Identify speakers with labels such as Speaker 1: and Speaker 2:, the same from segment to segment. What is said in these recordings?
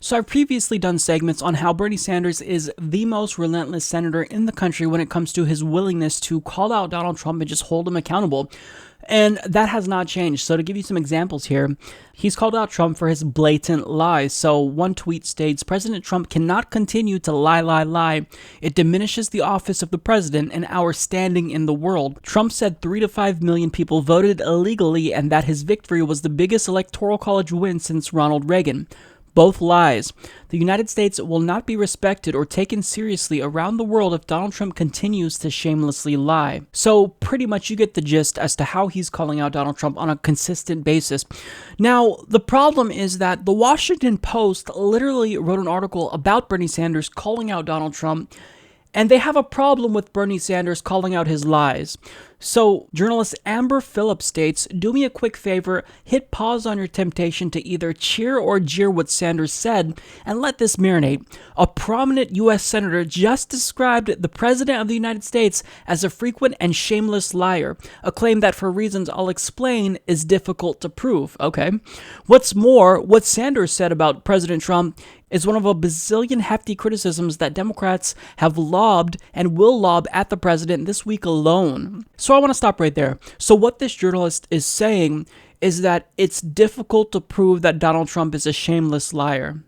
Speaker 1: So I've previously done segments on how Bernie Sanders is the most relentless senator in the country when it comes to his willingness to call out Donald Trump and just hold him accountable. And that has not changed. So to give you some examples here, he's called out Trump for his blatant lies. So one tweet states, President Trump cannot continue to lie. It diminishes the office of the president and our standing in the world. Trump said 3 to 5 million people voted illegally and that his victory was the biggest electoral college win since Ronald Reagan. Both lies. The United States will not be respected or taken seriously around the world if Donald Trump continues to shamelessly lie. So pretty much you get the gist as to how he's calling out Donald Trump on a consistent basis. Now, the problem is that the Washington Post literally wrote an article about Bernie Sanders calling out Donald Trump, and they have a problem with Bernie Sanders calling out his lies. So, journalist Amber Phillips states, do me a quick favor, hit pause on your temptation to either cheer or jeer what Sanders said, and let this marinate. A prominent U.S. senator just described the President of the United States as a frequent and shameless liar, a claim that for reasons I'll explain is difficult to prove, okay? What's more, what Sanders said about President Trump is one of a bazillion hefty criticisms that Democrats have lobbed and will lob at the president this week alone. So I want to stop right there. So what this journalist is saying is that it's difficult to prove that Donald Trump is a shameless liar.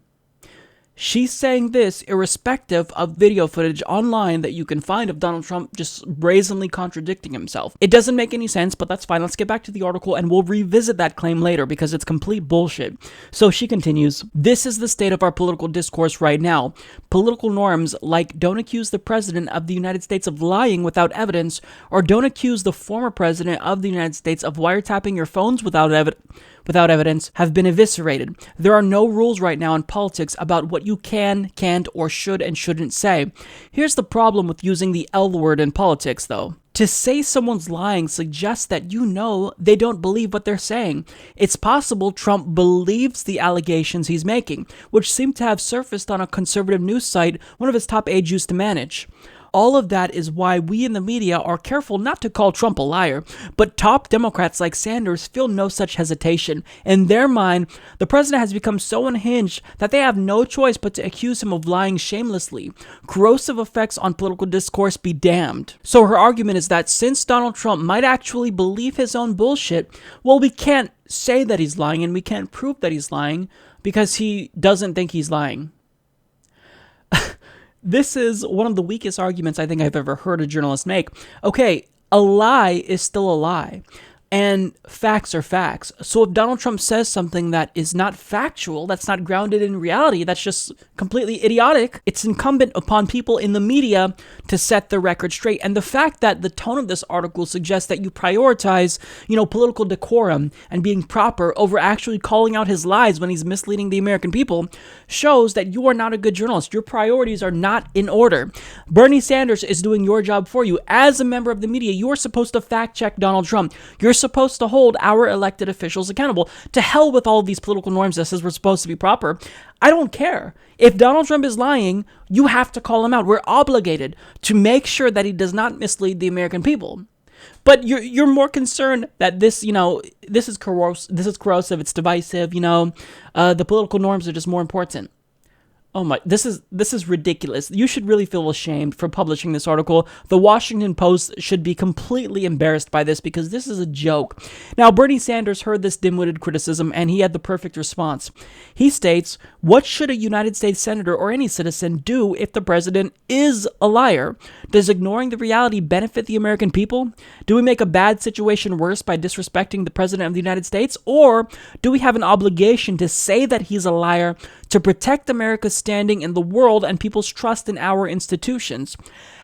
Speaker 1: She's saying this irrespective of video footage online that you can find of Donald Trump just brazenly contradicting himself. It doesn't make any sense, but that's fine. Let's get back to the article and we'll revisit that claim later because it's complete bullshit. So she continues, this is the state of our political discourse right now. Political norms like don't accuse the President of the United States of lying without evidence, or don't accuse the former President of the United States of wiretapping your phones without evidence have been eviscerated. There are no rules right now in politics about what you can, can't, or should and shouldn't say. Here's the problem with using the L word in politics, though. To say someone's lying suggests that you know they don't believe what they're saying. It's possible Trump believes the allegations he's making, which seem to have surfaced on a conservative news site one of his top aides used to manage. All of that is why we in the media are careful not to call Trump a liar, but top Democrats like Sanders feel no such hesitation. In their mind, the president has become so unhinged that they have no choice but to accuse him of lying shamelessly. Corrosive effects on political discourse be damned. So her argument is that since Donald Trump might actually believe his own bullshit, well, we can't say that he's lying and we can't prove that he's lying because he doesn't think he's lying. This is one of the weakest arguments I think I've ever heard a journalist make. Okay, a lie is still a lie, and facts are facts. So if Donald Trump says something that is not factual, that's not grounded in reality, that's just completely idiotic, it's incumbent upon people in the media to set the record straight. And the fact that the tone of this article suggests that you prioritize, political decorum and being proper over actually calling out his lies when he's misleading the American people shows that you are not a good journalist. Your priorities are not in order. Bernie Sanders is doing your job for you. As a member of the media, you are supposed to fact check Donald Trump. You're supposed to hold our elected officials accountable. To hell with all of these political norms that says we're supposed to be proper. I don't care. If Donald Trump is lying, you have to call him out. We're obligated to make sure that he does not mislead the American people. But you're more concerned that this is corrosive, it's divisive, the political norms are just more important. Oh my, this is ridiculous. You should really feel ashamed for publishing this article. The Washington Post should be completely embarrassed by this because this is a joke. Now, Bernie Sanders heard this dim-witted criticism and he had the perfect response. He states, what should a United States senator or any citizen do if the president is a liar? Does ignoring the reality benefit the American people? Do we make a bad situation worse by disrespecting the president of the United States? Or do we have an obligation to say that he's a liar to protect America's standing in the world and people's trust in our institutions?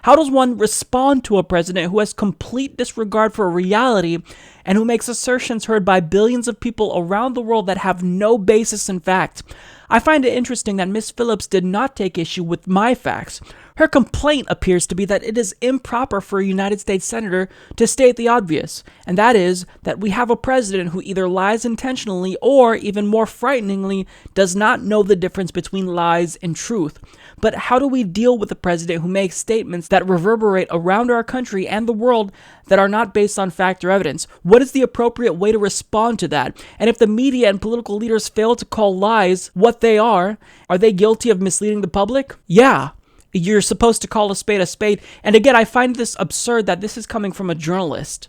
Speaker 1: How does one respond to a president who has complete disregard for reality and who makes assertions heard by billions of people around the world that have no basis in fact? I find it interesting that Ms. Phillips did not take issue with my facts. Her complaint appears to be that it is improper for a United States senator to state the obvious, and that is that we have a president who either lies intentionally or, even more frighteningly, does not know the difference between lies and truth. But how do we deal with a president who makes statements that reverberate around our country and the world that are not based on fact or evidence? What is the appropriate way to respond to that? And if the media and political leaders fail to call lies what they are they guilty of misleading the public? Yeah. You're supposed to call a spade a spade. And again, I find this absurd that this is coming from a journalist.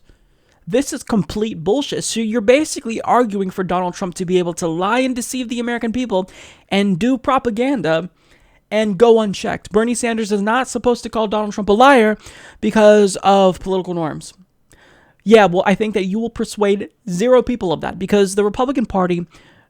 Speaker 1: This is complete bullshit. So you're basically arguing for Donald Trump to be able to lie and deceive the American people and do propaganda and go unchecked. Bernie Sanders is not supposed to call Donald Trump a liar because of political norms. Yeah, well, I think that you will persuade zero people of that, because the Republican Party,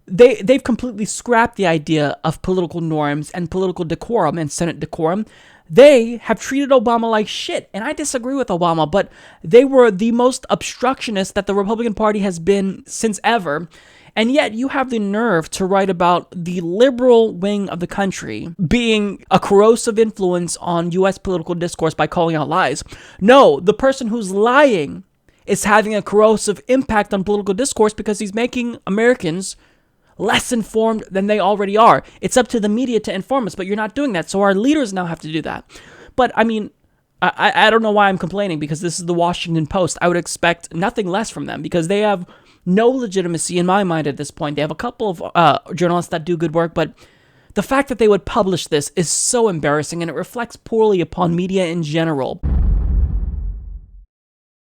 Speaker 1: they've completely scrapped the idea of political norms and political decorum and Senate decorum. They have treated Obama like shit, and I disagree with Obama, but they were the most obstructionist that the Republican Party has been since ever. And yet you have the nerve to write about the liberal wing of the country being a corrosive influence on U.S. political discourse by calling out lies. No, the person who's lying is having a corrosive impact on political discourse because he's making Americans less informed than they already are. It's up to the media to inform us, but you're not doing that. So our leaders now have to do that. But I mean, I don't know why I'm complaining, because this is the Washington Post. I would expect nothing less from them, because they have no legitimacy in my mind at this point. They have a couple of journalists that do good work, but the fact that they would publish this is so embarrassing, and it reflects poorly upon media in general.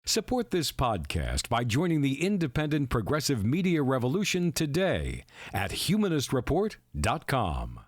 Speaker 2: Support this podcast by joining the independent progressive media revolution today at humanistreport.com.